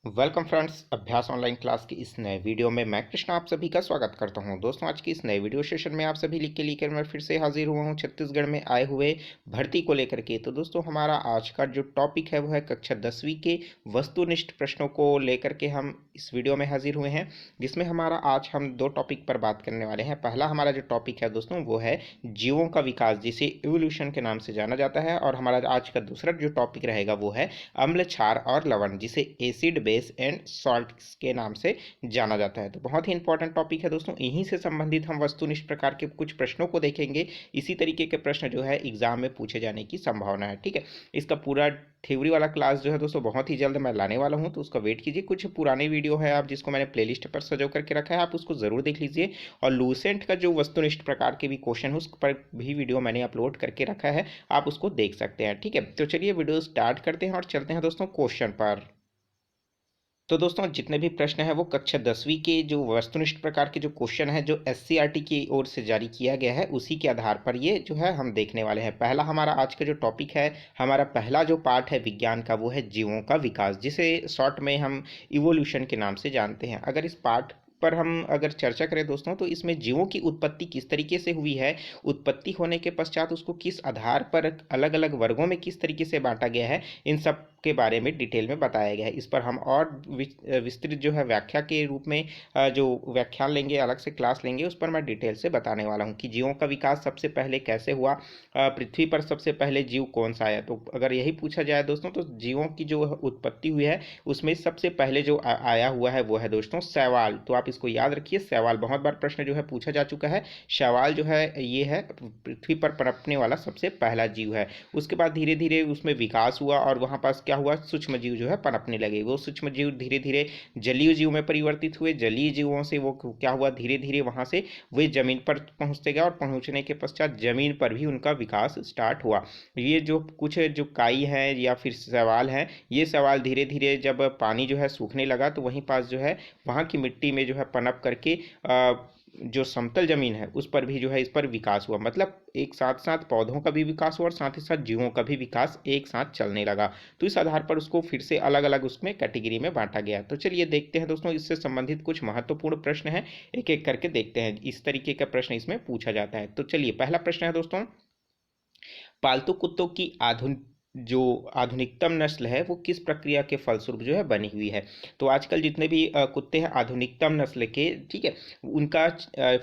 Welcome friends, अभ्यास online class की इस नए वीडियो में मैं कृष्णा आप सभी का स्वागत करता हूं। दोस्तों, आज की इस नए वीडियो सेशन में आप सभी लेकर मैं फिर से हाजिर हुआ हूं छत्तीसगढ़ में आए हुए भर्ती को लेकर के। तो दोस्तों, हमारा आज का जो टॉपिक है वो है कक्षा 10वीं के वस्तुनिष्ठ प्रश्नों को लेकर के हम इस वीडियो में हाजिर हुए हैं, जिसमें हमारा आज हम दो टॉपिक पर बात करने वाले हैं। पहला हमारा जो टॉपिक है दोस्तों वो है जीवों का विकास, जिसे इवोल्यूशन के नाम से जाना जाता है। और हमारा आज का दूसरा जो टॉपिक रहेगा वो है अम्ल, क्षार और लवण, जिसे एसिड, बेस एंड सॉल्ट्स के नाम से जाना जाता है। तो बहुत ही इंपॉर्टेंट टॉपिक है दोस्तों। इन्हीं से संबंधित हम वस्तुनिष्ठ प्रकार के कुछ प्रश्नों को देखेंगे। इसी तरीके के प्रश्न जो है एग्जाम में पूछे जाने की संभावना है। ठीक है, इसका पूरा थ्योरी वाला क्लास जो है दोस्तों बहुत ही जल्द मैं लाने वाला हूं, तो उसका वेट कीजिए। कुछ पुराने वीडियो है आप जिसको मैंने प्लेलिस्ट पर सजो करके रखा है, आप उसको जरूर देख लीजिए। और लूसेंट का जो वस्तुनिष्ठ प्रकार के भी क्वेश्चन है उस पर भी वीडियो मैंने अपलोड करके रखा है, आप उसको देख सकते हैं। ठीक है, तो चलिए वीडियो स्टार्ट करते हैं और चलते हैं दोस्तों क्वेश्चन पर। तो दोस्तों, जितने भी प्रश्न हैं वो कक्षा 10वीं के जो वस्तुनिष्ठ प्रकार के जो क्वेश्चन है जो एससीईआरटी की ओर से जारी किया गया है उसी के आधार पर ये जो है हम देखने वाले हैं। पहला हमारा आज का जो टॉपिक है, हमारा पहला जो पार्ट है विज्ञान का, वो है जीवों का विकास, जिसे शॉर्ट में हम इवोल्यूशन के नाम से जानते हैं। अगर इस पार्ट पर हम अगर चर्चा करें दोस्तों, तो इसमें जीवों की उत्पत्ति किस तरीके से हुई है, उत्पत्ति होने के पश्चात उसको किस आधार पर अलग अलग वर्गों में किस तरीके से बांटा गया है, इन सब के बारे में डिटेल में बताया गया है। इस पर हम और विस्तृत जो है व्याख्या के रूप में जो व्याख्यान लेंगे, अलग से क्लास लेंगे, उस पर मैं डिटेल से बताने वाला हूँ कि जीवों का विकास सबसे पहले कैसे हुआ, पृथ्वी पर सबसे पहले जीव कौन सा आया। तो अगर यही पूछा जाए दोस्तों, तो जीवों की जो उत्पत्ति हुई है उसमें सबसे पहले जो आया हुआ है वो है दोस्तों शैवाल। तो आप इसको याद रखिए, शैवाल। बहुत बार प्रश्न जो है पूछा जा चुका है। शैवाल जो है ये है पृथ्वी पर पनपने वाला सबसे पहला जीव है। उसके बाद धीरे धीरे उसमें विकास हुआ और वहाँ पास क्या हुआ, सूक्ष्म जीव जो है पनपने लगे। वो सूक्ष्म जीव धीरे धीरे जलीय जीव में परिवर्तित हुए। जलीय जीवों से वो क्या हुआ, धीरे धीरे वहाँ से वे जमीन पर पहुँचते गए और पहुँचने के पश्चात जमीन पर भी उनका विकास स्टार्ट हुआ। ये जो कुछ जो काई हैं या फिर सवाल हैं, ये सवाल धीरे धीरे जब पानी जो है सूखने लगा तो वहीं पास जो है वहाँ की मिट्टी में जो है पनप करके जो समतल जमीन है उस पर भी जो है इस पर विकास हुआ। मतलब एक साथ साथ पौधों का भी विकास हुआ और साथ ही साथ जीवों का भी विकास एक साथ चलने लगा। तो इस आधार पर उसको फिर से अलग अलग उसमें कैटेगरी में बांटा गया। तो चलिए देखते हैं दोस्तों, इससे संबंधित कुछ महत्वपूर्ण प्रश्न हैं, एक एक करके देखते हैं। इस तरीके का प्रश्न इसमें पूछा जाता है। तो चलिए पहला प्रश्न है दोस्तों, पालतू कुत्तों की जो आधुनिकतम नस्ल है वो किस प्रक्रिया के फलस्वरूप जो है बनी हुई है। तो आजकल जितने भी कुत्ते हैं आधुनिकतम नस्ल के, ठीक है, उनका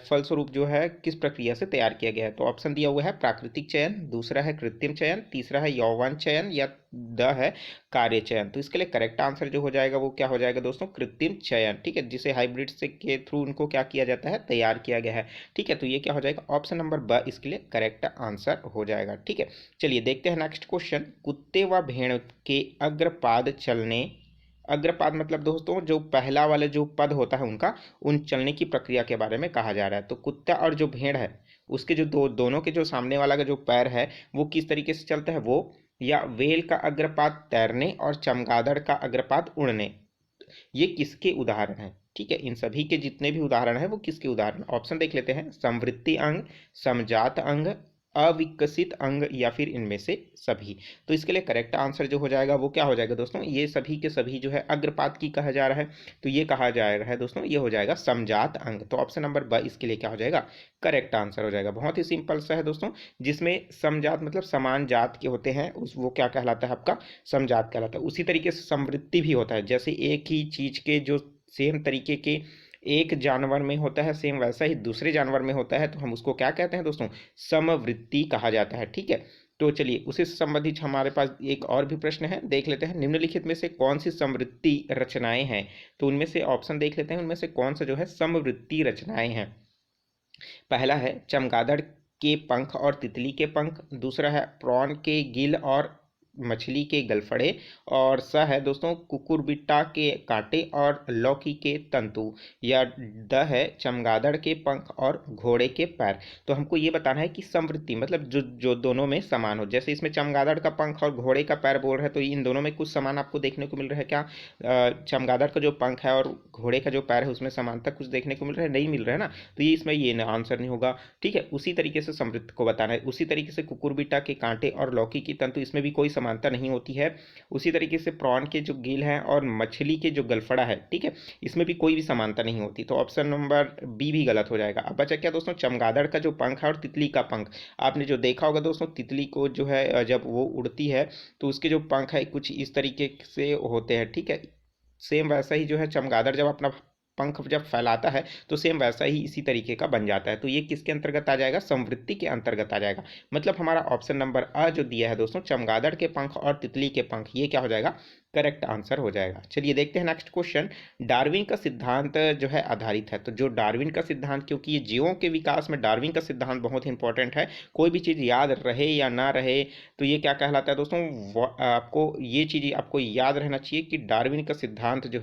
फलस्वरूप जो है किस प्रक्रिया से तैयार किया गया है। तो ऑप्शन दिया हुआ है प्राकृतिक चयन, दूसरा है कृत्रिम चयन, तीसरा है यौवन चयन, या द है कार्य चयन। तो इसके लिए करेक्ट आंसर जो हो जाएगा वो क्या हो जाएगा दोस्तों, कृत्रिम चयन। ठीक है, जिसे हाइब्रिड से के थ्रू उनको क्या किया जाता है, तैयार किया गया है। ठीक है, तो ये क्या हो जाएगा, ऑप्शन नंबर ब इसके लिए करेक्ट आंसर हो जाएगा। ठीक है, चलिए देखते हैं नेक्स्ट क्वेश्चन। कुत्ते व भेड़ के अग्रपाद चलने, अग्रपाद मतलब दोस्तों जो पहला वाला जो पद होता है उनका, उन चलने की प्रक्रिया के बारे में कहा जा रहा है। तो कुत्ता और जो भेड़ है उसके जो दोनों के जो सामने वाला का जो पैर है वो किस तरीके से चलता है, वो या वेल का अग्रपाद तैरने और चमगादड़ का अग्रपाद उड़ने, ये किसके उदाहरण हैं। ठीक है, इन सभी के जितने भी उदाहरण हैं वो किसके उदाहरण, ऑप्शन देख लेते हैं। समवृत्ति अंग, समजात अंग, अविकसित अंग, या फिर इनमें से सभी। तो इसके लिए करेक्ट आंसर जो हो जाएगा वो क्या हो जाएगा दोस्तों, ये सभी के सभी जो है अग्रपाद की कहा जा रहा है। तो ये कहा जाएगा है दोस्तों, ये हो जाएगा समजात अंग। तो ऑप्शन नंबर ब इसके लिए क्या हो जाएगा, करेक्ट आंसर हो जाएगा। बहुत ही सिंपल सा है दोस्तों, जिसमें समजात मतलब समान जात के होते हैं उस वो क्या कहलाता है, आपका समजात कहलाता है। उसी तरीके से समवृत्ति भी होता है, जैसे एक ही चीज के जो सेम तरीके के एक जानवर में होता है सेम वैसा ही दूसरे जानवर में होता है, तो हम उसको क्या कहते हैं दोस्तों, समवृत्ति कहा जाता है। ठीक है, तो चलिए उसी से संबंधित हमारे पास एक और भी प्रश्न है, देख लेते हैं। निम्नलिखित में से कौन सी समवृत्ति रचनाएं हैं। तो उनमें से ऑप्शन देख लेते हैं, उनमें से कौन सा जो है समवृत्ति रचनाएं हैं। पहला है चमगादड़ के पंख और तितली के पंख, दूसरा है प्रॉन के गिल और मछली के गलफड़े, और स है दोस्तों कुकुरबिट्टा के कांटे और लौकी के तंतु, या द है चमगादड़ के पंख और घोड़े के पैर। तो हमको ये बताना है कि समवृत्ति मतलब जो जो दोनों में समान हो। जैसे इसमें चमगादड़ का पंख और घोड़े का पैर बोल रहे हैं, तो इन दोनों में कुछ समान आपको देखने को मिल रहा है क्या, चमगादड़ का जो पंख है और घोड़े का जो पैर है उसमें समानता कुछ देखने को मिल रहा है, नहीं मिल रहा है ना, तो ये इसमें ये आंसर नहीं होगा। ठीक है, उसी तरीके से समृद्ध को बताना है। उसी तरीके से कुकुरबिट्टा के कांटे और लौकी की तंतु, इसमें भी कोई समानता नहीं होती है। उसी तरीके से प्रॉन के जो गिल हैं और मछली के जो गलफड़ा है, ठीक है, इसमें भी कोई भी समानता नहीं होती। तो ऑप्शन नंबर बी भी गलत हो जाएगा। अब बचा क्या दोस्तों, चमगादड़ का जो पंख है और तितली का पंख। आपने जो देखा होगा दोस्तों, तितली को जो है जब वो उड़ती है तो उसके जो पंख है कुछ इस तरीके से होते हैं, ठीक है। सेम वैसा ही जो है चमगादड़ जब अपना पंख जब फैलाता है तो सेम वैसा ही इसी तरीके का बन जाता है। तो ये किसके अंतर्गत आ जाएगा, संवृत्ति के अंतर्गत आ जाएगा। मतलब हमारा ऑप्शन नंबर अ जो दिया है दोस्तों, चमगादड़ के पंख और तितली के पंख, ये क्या हो जाएगा, करेक्ट आंसर हो जाएगा। चलिए देखते हैं नेक्स्ट क्वेश्चन। डार्विन का सिद्धांत जो है आधारित है। तो जो डार्विन का सिद्धांत, क्योंकि ये जीवों के विकास में डार्विन का सिद्धांत बहुत इंपॉर्टेंट है, कोई भी चीज़ याद रहे या ना रहे तो ये क्या कहलाता है दोस्तों, आपको ये चीज़ आपको याद रहना चाहिए कि डार्विन का सिद्धांत जो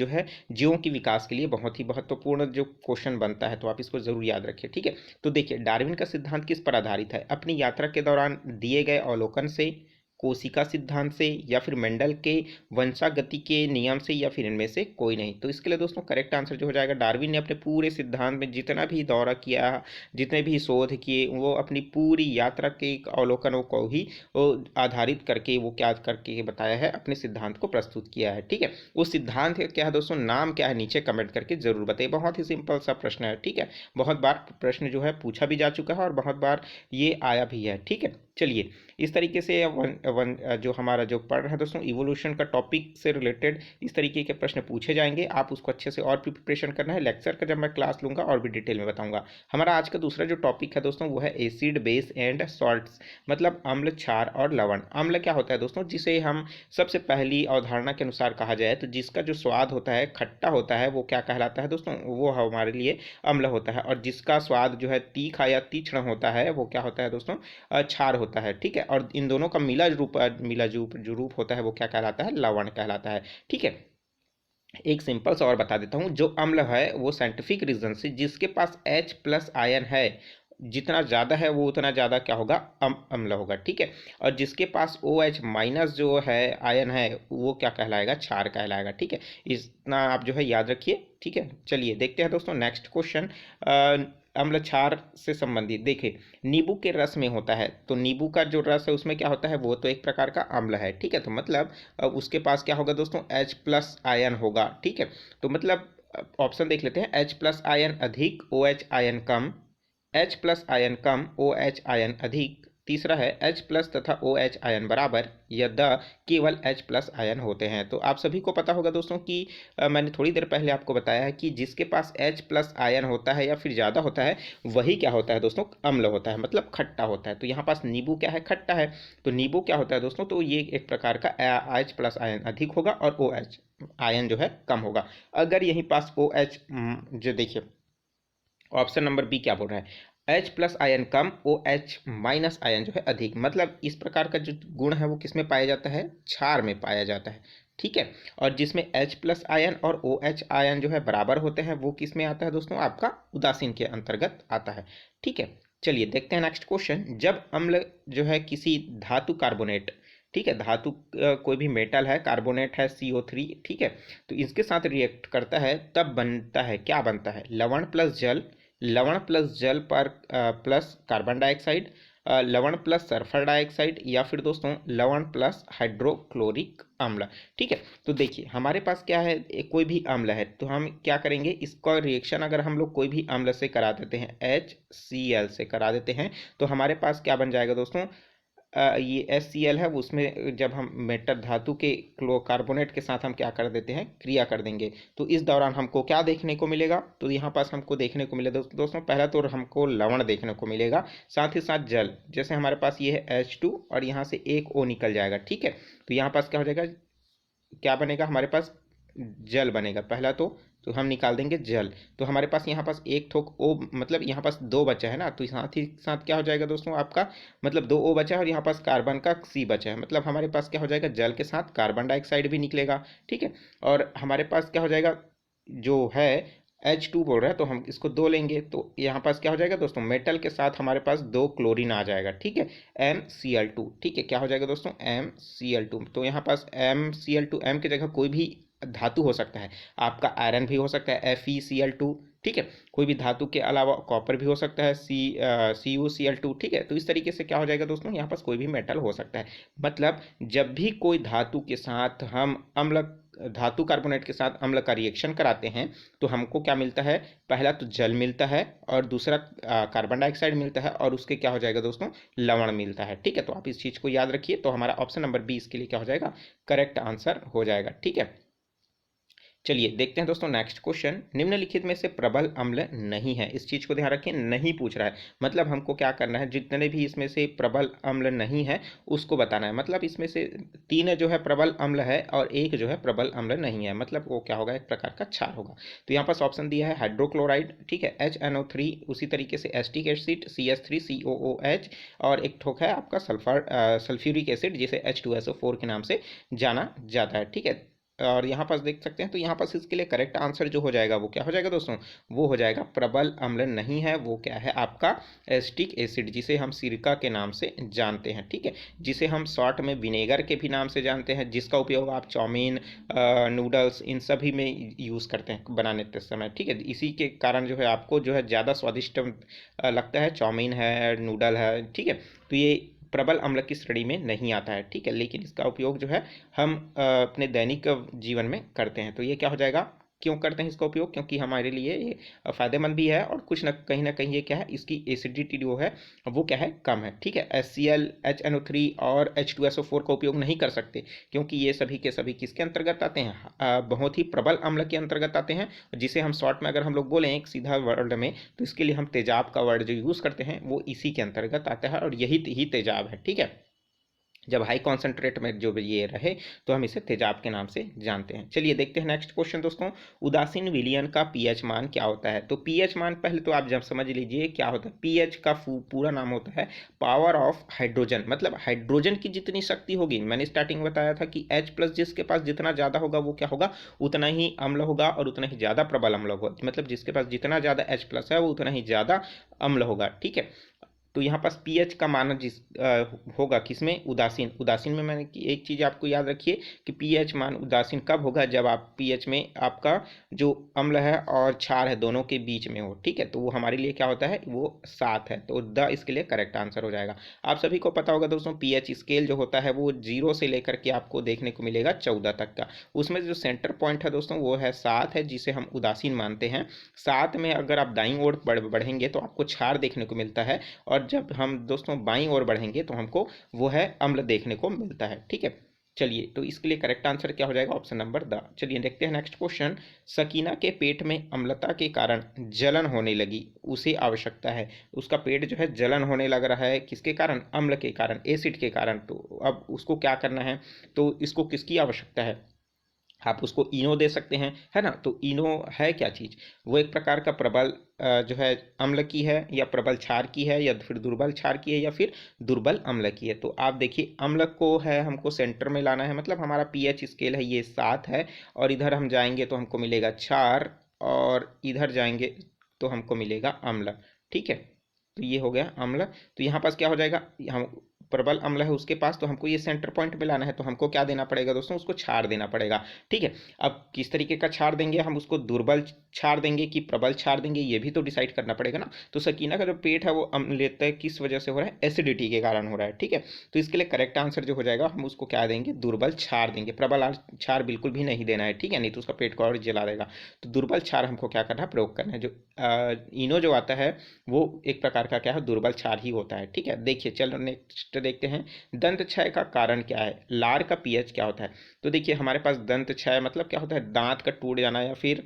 है जीवों के विकास के लिए बहुत ही महत्वपूर्ण जो क्वेश्चन बनता है, तो आप इसको जरूर याद रखिए, ठीक है। तो देखिए डार्विन का सिद्धांत किस पर आधारित है, अपनी यात्रा के दौरान दिए गए अवलोकन से, कोशिका सिद्धांत से, या फिर मेंडल के वंशागति के नियम से, या फिर इनमें से कोई नहीं। तो इसके लिए दोस्तों करेक्ट आंसर जो हो जाएगा, डार्विन ने अपने पूरे सिद्धांत में जितना भी दौरा किया, जितने भी शोध किए, वो अपनी पूरी यात्रा के अवलोकनों को ही वो आधारित करके वो क्या करके बताया है, अपने सिद्धांत को प्रस्तुत किया है, ठीक है। उस सिद्धांत का क्या है दोस्तों, नाम क्या है, नीचे कमेंट करके जरूर बताइए। बहुत ही सिंपल सा प्रश्न है, ठीक है। बहुत बार प्रश्न जो है पूछा भी जा चुका है और बहुत बार ये आया भी है, ठीक है। चलिए इस तरीके से जो हमारा जो पढ़ रहे हैं दोस्तों, इवोल्यूशन का टॉपिक से रिलेटेड इस तरीके के प्रश्न पूछे जाएंगे। आप उसको अच्छे से और भी प्रिपरेशन करना है। लेक्चर का जब मैं क्लास लूंगा और भी डिटेल में बताऊंगा। हमारा आज का दूसरा जो टॉपिक है दोस्तों, वो है एसिड, बेस एंड सॉल्ट्स, मतलब अम्ल, क्षार और लवण। अम्ल क्या होता है दोस्तों, जिसे हम सबसे पहली अवधारणा के अनुसार कहा जाए तो जिसका जो स्वाद होता है खट्टा होता है, वो क्या कहलाता है दोस्तों, वो हमारे लिए अम्ल होता है। और जिसका स्वाद जो है तीखा या तीक्ष्ण होता है, वो क्या होता है दोस्तों, क्षार होता है, ठीक है। और इन दोनों का मिला जो रूप होता है वो क्या कहलाता है, लवण कहलाता है, ठीक है। एक सिंपल सा और बता देता हूँ, जो अम्ल है वो साइंटिफिक रीजन से जिसके पास H प्लस आयन है, जितना ज़्यादा है वो उतना ज़्यादा क्या होगा, अम्ल होगा, ठीक है। और जिसके पास OH माइनस जो है आयन है, वो क्या कहलाएगा, क्षार कहलाएगा, ठीक है। इतना आप जो है याद रखिए, ठीक है। चलिए देखते हैं दोस्तों नेक्स्ट क्वेश्चन। अम्ल क्षार से संबंधित देखिए, नींबू के रस में होता है, तो नींबू का जो रस है उसमें क्या होता है, वो तो एक प्रकार का अम्ल है, ठीक है। तो मतलब उसके पास क्या होगा दोस्तों, H प्लस आयन होगा, ठीक है। तो मतलब ऑप्शन देख लेते हैं, H प्लस आयन अधिक, OH आयन कम, H प्लस आयन कम, OH आयन अधिक। तीसरा है H प्लस तथा OH आयन बराबर, या द केवल H प्लस आयन होते हैं। तो आप सभी को पता होगा दोस्तों कि मैंने थोड़ी देर पहले आपको बताया है कि जिसके पास H प्लस आयन होता है या फिर ज़्यादा होता है, वही क्या होता है दोस्तों, अम्ल होता है, मतलब खट्टा होता है। तो यहाँ पास नींबू क्या है, खट्टा है। तो नींबू क्या होता है दोस्तों, तो ये एक प्रकार का H प्लस आयन अधिक होगा और OH आयन जो है कम होगा। अगर यहीं पास OH जो देखिए ऑप्शन नंबर बी क्या बोल रहा है, H प्लस आयन कम, OH माइनस आयन जो है अधिक। मतलब इस प्रकार का जो गुण है वो किस में पाया जाता है, क्षार में पाया जाता है, ठीक है। और जिसमें H प्लस आयन और OH आयन जो है बराबर होते हैं, वो किस में आता है दोस्तों, आपका उदासीन के अंतर्गत आता है, ठीक है। चलिए देखते हैं नेक्स्ट क्वेश्चन। जब अम्ल जो है किसी धातु कार्बोनेट, ठीक है, धातु कोई भी मेटल है, कार्बोनेट है CO3, ठीक है, तो इसके साथ रिएक्ट करता है तब बनता है, क्या बनता है, लवण प्लस जल, लवण प्लस जल पर प्लस कार्बन डाइऑक्साइड, लवण प्लस सल्फर डाइऑक्साइड, या फिर दोस्तों लवण प्लस हाइड्रोक्लोरिक अम्ल, ठीक है। तो देखिए हमारे पास क्या है, कोई भी अम्ल है तो हम क्या करेंगे, इसका रिएक्शन अगर हम लोग कोई भी अम्ल से करा देते हैं, HCl से करा देते हैं, तो हमारे पास क्या बन जाएगा दोस्तों, ये HCl है, उसमें जब हम मेटल धातु के क्लोकार्बोनेट के साथ हम क्या कर देते हैं, क्रिया कर देंगे, तो इस दौरान हमको क्या देखने को मिलेगा, तो यहाँ पास हमको देखने को मिलेगा दोस्तों, पहला तो हमको लवण देखने को मिलेगा, साथ ही साथ जल। जैसे हमारे पास ये है H2 और यहाँ से एक O निकल जाएगा, ठीक है। तो यहाँ पास क्या हो जाएगा, क्या बनेगा, हमारे पास जल बनेगा पहला, तो हम निकाल देंगे जल। तो हमारे पास यहाँ पास एक थोक ओ, मतलब यहाँ पास दो बचा है ना, तो साथ ही साथ क्या हो जाएगा दोस्तों आपका, मतलब दो ओ बचा है और यहाँ पास कार्बन का C बचा है, मतलब हमारे पास क्या हो जाएगा, जल के साथ कार्बन डाइऑक्साइड भी निकलेगा, ठीक है। और हमारे पास क्या हो जाएगा, जो है H2 बोल रहा है तो हम इसको दो लेंगे, तो यहाँ पास क्या हो जाएगा दोस्तों, मेटल के साथ हमारे पास दो क्लोरीन आ जाएगा, ठीक है, MCl2, ठीक है। क्या हो जाएगा दोस्तों, MCl2। तो यहाँ पास MCl2, M की जगह कोई भी धातु हो सकता है, आपका आयरन भी हो सकता है FeCl2, ठीक है, कोई भी धातु के अलावा कॉपर भी हो सकता है CuCl2, ठीक है। तो इस तरीके से क्या हो जाएगा दोस्तों, यहाँ पास कोई भी मेटल हो सकता है। मतलब जब भी कोई धातु के साथ हम अम्ल धातु कार्बोनेट के साथ अम्ल का रिएक्शन कराते हैं तो हमको क्या मिलता है, पहला तो जल मिलता है और दूसरा कार्बन डाइऑक्साइड मिलता है और उसके क्या हो जाएगा दोस्तों, लवण मिलता है, ठीक है। तो आप इस चीज़ को याद रखिए। तो हमारा ऑप्शन नंबर 20 के लिए क्या हो जाएगा, करेक्ट आंसर हो जाएगा, ठीक है। चलिए देखते हैं दोस्तों नेक्स्ट क्वेश्चन, निम्नलिखित में से प्रबल अम्ल नहीं है, इस चीज को ध्यान रखें, नहीं पूछ रहा है, मतलब हमको क्या करना है, जितने भी इसमें से प्रबल अम्ल नहीं है उसको बताना है। मतलब इसमें से 3 जो है प्रबल अम्ल है और एक जो है प्रबल अम्ल नहीं है, मतलब वो क्या होगा, एक प्रकार का क्षार होगा। तो यहाँ पास ऑप्शन दिया है हाइड्रोक्लोराइड, ठीक है, HNO3, उसी तरीके से एस्टिक एसिड CH3COOH, और एक ठोक है आपका सल्फ्यूरिक एसिड जिसे H2SO4 के नाम से जाना जाता है, ठीक है। और यहाँ पास देख सकते हैं, तो यहाँ पास इसके लिए करेक्ट आंसर जो हो जाएगा वो क्या हो जाएगा दोस्तों, वो हो जाएगा प्रबल अम्ल नहीं है, वो क्या है आपका एस्टिक एसिड, जिसे हम सिरका के नाम से जानते हैं, ठीक है, जिसे हम शॉर्ट में विनेगर के भी नाम से जानते हैं, जिसका उपयोग आप चाउमीन, नूडल्स, इन सभी में यूज़ करते हैं बनाने के समय, ठीक है। इसी के कारण जो है आपको जो है ज़्यादा स्वादिष्ट लगता है, चाउमीन है, नूडल है, ठीक है। तो ये प्रबल अम्ल की श्रेणी में नहीं आता है, ठीक है, लेकिन इसका उपयोग जो है हम अपने दैनिक जीवन में करते हैं। तो ये क्या हो जाएगा, क्यों करते हैं इसका उपयोग, क्योंकि हमारे लिए ये फ़ायदेमंद भी है और कुछ ना कहीं ये क्या है, इसकी एसिडिटी जो है वो क्या है, कम है, ठीक है। HCl, HNO3 और H2SO4 का उपयोग नहीं कर सकते क्योंकि ये सभी के सभी किसके अंतर्गत आते हैं, बहुत ही प्रबल अम्ल के अंतर्गत आते हैं, जिसे हम शॉर्ट में अगर हम लोग बोलें एक सीधा वर्ड में, तो इसके लिए हम तेजाब का वर्ड जो यूज़ करते हैं वो इसी के अंतर्गत आता है और यही ही तेजाब है, ठीक है। जब हाई कॉन्सेंट्रेट में जो ये रहे तो हम इसे तेजाब के नाम से जानते हैं। चलिए देखते हैं नेक्स्ट क्वेश्चन दोस्तों, उदासीन विलयन का पीएच मान क्या होता है। तो पीएच मान पहले तो आप जब समझ लीजिए क्या होता है, पीएच का पूरा नाम होता है पावर ऑफ हाइड्रोजन, मतलब हाइड्रोजन की जितनी शक्ति होगी, मैंने स्टार्टिंग में बताया था कि H+ जिसके पास जितना ज़्यादा होगा वो क्या होगा, उतना ही अम्ल होगा और उतना ही ज़्यादा प्रबल अम्ल होगा, मतलब जिसके पास जितना ज़्यादा H+ है वो उतना ही ज़्यादा अम्ल होगा, ठीक है। तो यहाँ पास पीएच का मान होगा किसमें, उदासीन, उदासीन में मैंने एक चीज़ आपको याद रखिए कि पीएच मान उदासीन कब होगा, जब आप पीएच में आपका जो अम्ल है और क्षार है दोनों के बीच में हो, ठीक है। तो वो हमारे लिए क्या होता है, वो 7 है, तो द इसके लिए करेक्ट आंसर हो जाएगा। आप सभी को पता होगा दोस्तों, पीएच स्केल जो होता है वो 0 से लेकर के आपको देखने को मिलेगा 14 तक का, उसमें जो सेंटर पॉइंट है दोस्तों वो है 7 है, जिसे हम उदासीन मानते हैं। 7 में अगर आप दाईं ओर बढ़ेंगे तो आपको क्षार देखने को मिलता है, और जब हम दोस्तों बाईं ओर बढ़ेंगे तो हमको वो है अम्ल देखने को मिलता है, ठीक है। चलिए तो इसके लिए करेक्ट आंसर क्या हो जाएगा, ऑप्शन नंबर द। चलिए देखते हैं नेक्स्ट क्वेश्चन, सकीना के पेट में अम्लता के कारण जलन होने लगी, उसे आवश्यकता है, उसका पेट जो है जलन होने लग रहा है, किसके कारण, अम्ल के कारण, एसिड के कारण। तो अब उसको क्या करना है, तो इसको किसकी आवश्यकता है, आप उसको इनो दे सकते हैं, है ना। तो इनो है क्या चीज़, वो एक प्रकार का प्रबल जो है अम्ल की है, या प्रबल क्षार की है, या फिर दुर्बल क्षार की है, या फिर दुर्बल अम्ल की है। तो आप देखिए अम्ल को है हमको सेंटर में लाना है, मतलब हमारा पीएच स्केल है ये 7 है, और इधर हम जाएंगे तो हमको मिलेगा क्षार, और इधर जाएंगे तो हमको मिलेगा अम्ल, ठीक है। तो ये हो गया अम्ल। तो यहाँ पास क्या हो जाएगा, हम प्रबल अम्ल है उसके पास, तो हमको ये सेंटर पॉइंट पे लाना है, तो हमको क्या देना पड़ेगा दोस्तों, उसको क्षार देना पड़ेगा, ठीक है। अब किस तरीके का क्षार देंगे, हम उसको दुर्बल क्षार देंगे कि प्रबल क्षार देंगे, ये भी तो डिसाइड करना पड़ेगा ना। तो सकीना का जो पेट है वो अम्लता किस वजह से हो रहा है, एसिडिटी के कारण हो रहा है, ठीक है। तो इसके लिए करेक्ट आंसर जो हो जाएगा, हम उसको क्या देंगे, दुर्बल क्षार देंगे, प्रबल क्षार बिल्कुल भी नहीं देना है, ठीक है, नहीं तो उसका पेट को और जला देगा। तो दुर्बल क्षार हमको क्या करना है, प्रयोग करना है। जो इनो जो आता है वो एक प्रकार का क्या है, दुर्बल क्षार ही होता है, ठीक है। देखिए चलो नेक्स्ट देखते हैं, दंत क्षय का कारण क्या है, लार का पीएच क्या होता है। तो देखिए हमारे पास दंत क्षय मतलब क्या होता है, दांत का टूट जाना, या फिर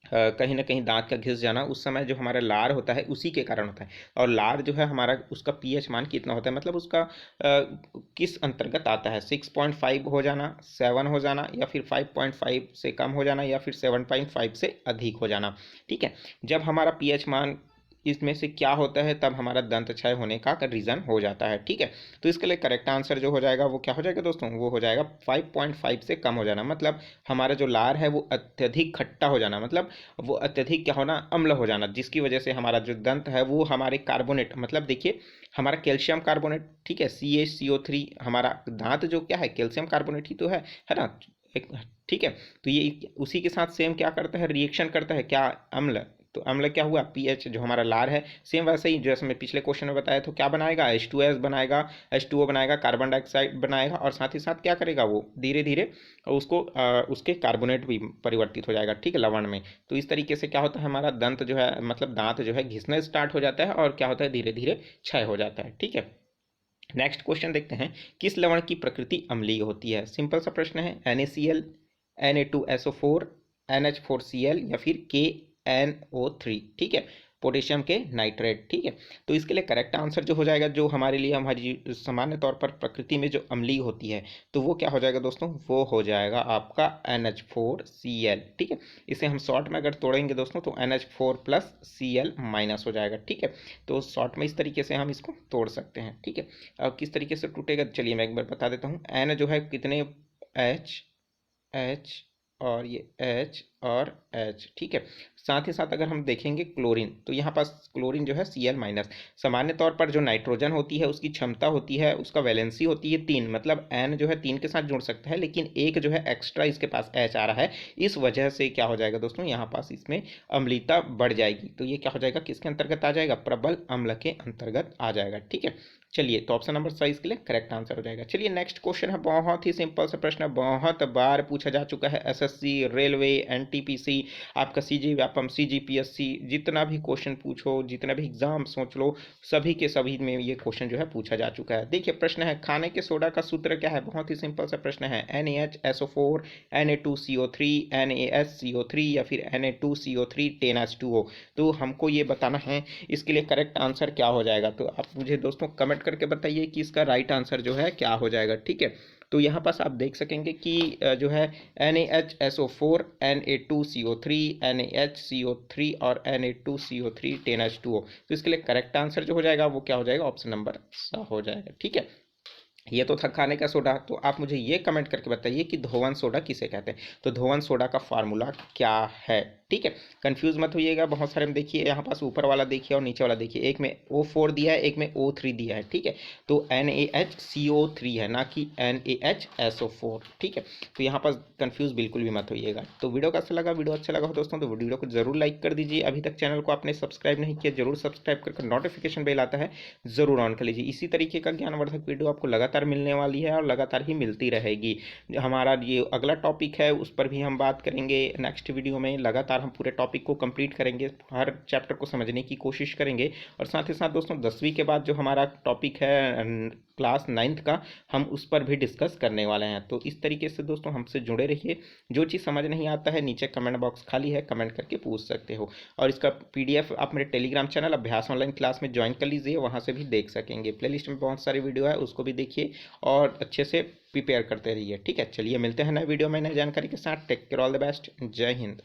कहीं ना कहीं दांत का घिस जाना, उस समय जो हमारा लार होता है उसी के कारण होता है। और लार जो है हमारा, उसका पीएच मान कितना होता है, मतलब उसका किस अंतर्गत आता है, 6.5 हो जाना, 7 हो जाना, या फिर 5.5 से कम हो जाना, या फिर 7.5 से अधिक हो जाना, ठीक है। जब हमारा पीएच मान इसमें से क्या होता है तब हमारा दंत क्षय होने का रीज़न हो जाता है, ठीक है। तो इसके लिए करेक्ट आंसर जो हो जाएगा वो क्या हो जाएगा दोस्तों, वो हो जाएगा 5.5 से कम हो जाना, मतलब हमारा जो लार है वो अत्यधिक खट्टा हो जाना, मतलब वो अत्यधिक क्या होना, अम्ल हो जाना, जिसकी वजह से हमारा जो दंत है वो हमारे कार्बोनेट, मतलब देखिए हमारा कैल्शियम कार्बोनेट, ठीक है, CaCO3, हमारा दांत जो क्या है कैल्शियम कार्बोनेट ही तो है ना। ठीक है। तो ये उसी के साथ सेम क्या करता है, रिएक्शन करता है क्या, अम्ल। तो अम्ल क्या हुआ, पीएच जो हमारा लार है, सेम वैसे ही जैसे मैं पिछले क्वेश्चन में बताया, तो क्या बनाएगा, H2S बनाएगा, H2O बनाएगा, कार्बन डाइऑक्साइड बनाएगा, और साथ ही साथ क्या करेगा वो धीरे धीरे उसको उसके कार्बोनेट भी परिवर्तित हो जाएगा, ठीक है, लवण में। तो इस तरीके से क्या होता है, हमारा दंत जो है मतलब दांत जो है घिसना स्टार्ट हो जाता है, और क्या होता है, धीरे धीरे क्षय हो जाता है, ठीक है। नेक्स्ट क्वेश्चन देखते हैं, किस लवण की प्रकृति अम्लीय होती है। सिंपल सा प्रश्न है, NaCl, Na2SO4, NH4Cl या फिर KNO3, ठीक है, पोटेशियम के नाइट्रेट, ठीक है। तो इसके लिए करेक्ट आंसर जो हो जाएगा, जो हमारे लिए हमारी सामान्य तौर पर प्रकृति में जो अम्लीय होती है, तो वो क्या हो जाएगा दोस्तों, वो हो जाएगा आपका NH4Cl, ठीक है। इसे हम शॉर्ट में अगर तोड़ेंगे दोस्तों तो NH4+Cl- हो जाएगा, ठीक है। तो शॉर्ट में इस तरीके से हम इसको तोड़ सकते हैं, ठीक है। अब किस तरीके से टूटेगा, चलिए मैं एक बार बता देता हूँ। N जो है कितने, H, H और ये H और H, ठीक है। साथ ही साथ अगर हम देखेंगे क्लोरीन, तो यहाँ पास क्लोरीन जो है Cl-। सामान्य तौर पर जो नाइट्रोजन होती है उसकी क्षमता होती है, उसका वैलेंसी होती है 3, मतलब N जो है 3 के साथ जुड़ सकता है, लेकिन एक जो है एक्स्ट्रा इसके पास H आ रहा है, इस वजह से क्या हो जाएगा दोस्तों, यहाँ पास इसमें अम्लीयता बढ़ जाएगी। तो ये क्या हो जाएगा, किसके अंतर्गत आ जाएगा, प्रबल अम्ल के अंतर्गत आ जाएगा, ठीक है। चलिए, तो ऑप्शन नंबर 27 के लिए करेक्ट आंसर हो जाएगा। चलिए नेक्स्ट क्वेश्चन है, बहुत ही सिंपल सा प्रश्न है, बहुत बार पूछा जा चुका है, एसएससी, रेलवे, एनटीपीसी, आपका सीजी व्यापम, सीजीपीएससी, जितना भी क्वेश्चन पूछो, जितना भी एग्जाम सोच लो, सभी के सभी में ये क्वेश्चन जो है पूछा जा चुका है। देखिए प्रश्न है, खाने के सोडा का सूत्र क्या है। बहुत ही सिंपल सा प्रश्न है, NaHSO4, Na2CO3, NaSCO3 या फिर Na2CO3 10H2O। तो हमको ये बताना है इसके लिए करेक्ट आंसर क्या हो जाएगा। तो आप मुझे दोस्तों कमेंट करके बताइए कि इसका राइट आंसर जो है क्या हो जाएगा, ठीक है। तो यहाँ पास आप देख सकेंगे कि जो है NaHSO4, Na2CO3, NaHCO3 और Na2CO3 10H2O। तो इसके लिए करेक्ट आंसर जो हो जाएगा वो क्या हो जाएगा, ऑप्शन नंबर सा हो जाएगा, ठीक है। ये तो था खाने का सोडा। तो आप मुझे ये कमेंट करके बताइए कि धोवन सोडा किसे कहते हैं। तो धोवन सोडा का फार्मूला क्या है, ठीक है। कंफ्यूज मत होइएगा, बहुत सारे में देखिए यहाँ पास ऊपर वाला देखिए और नीचे वाला देखिए, एक में O4 दिया है, एक में O3 दिया है, ठीक है। तो NaHCO3 है, ना कि NaHSO4, ठीक है। तो यहाँ पास कंफ्यूज बिल्कुल भी मत होइएगा। तो वीडियो कैसा लगा, वीडियो अच्छा लगा हो दोस्तों तो वीडियो को जरूर लाइक कर दीजिए। अभी तक चैनल को आपने सब्सक्राइब नहीं किया, जरूर सब्सक्राइब कर नोटिफिकेशन बेल आता है जरूर ऑन कर लीजिए। इसी तरीके का ज्ञानवर्धक वीडियो आपको लगातार मिलने वाली है और लगातार ही मिलती रहेगी। हमारा ये अगला टॉपिक है, उस पर भी हम बात करेंगे नेक्स्ट वीडियो में। लगातार हम पूरे टॉपिक को कंप्लीट करेंगे, हर चैप्टर को समझने की कोशिश करेंगे। और साथ ही साथ दोस्तों 10वीं के बाद जो हमारा टॉपिक है क्लास 9th का, हम उस पर भी डिस्कस करने वाले हैं। तो इस तरीके से दोस्तों हमसे जुड़े रहिए। जो चीज़ समझ नहीं आता है नीचे कमेंट बॉक्स खाली है, कमेंट करके पूछ सकते हो। और इसका PDF आप मेरे टेलीग्राम चैनल अभ्यास ऑनलाइन क्लास में ज्वाइन कर लीजिए, वहाँ से भी देख सकेंगे। प्लेलिस्ट में बहुत सारी वीडियो है, उसको भी देखिए और अच्छे से प्रिपेयर करते रहिए, ठीक है। चलिए मिलते हैं नए वीडियो में नई जानकारी के साथ। Take care, all the best, जय हिंद।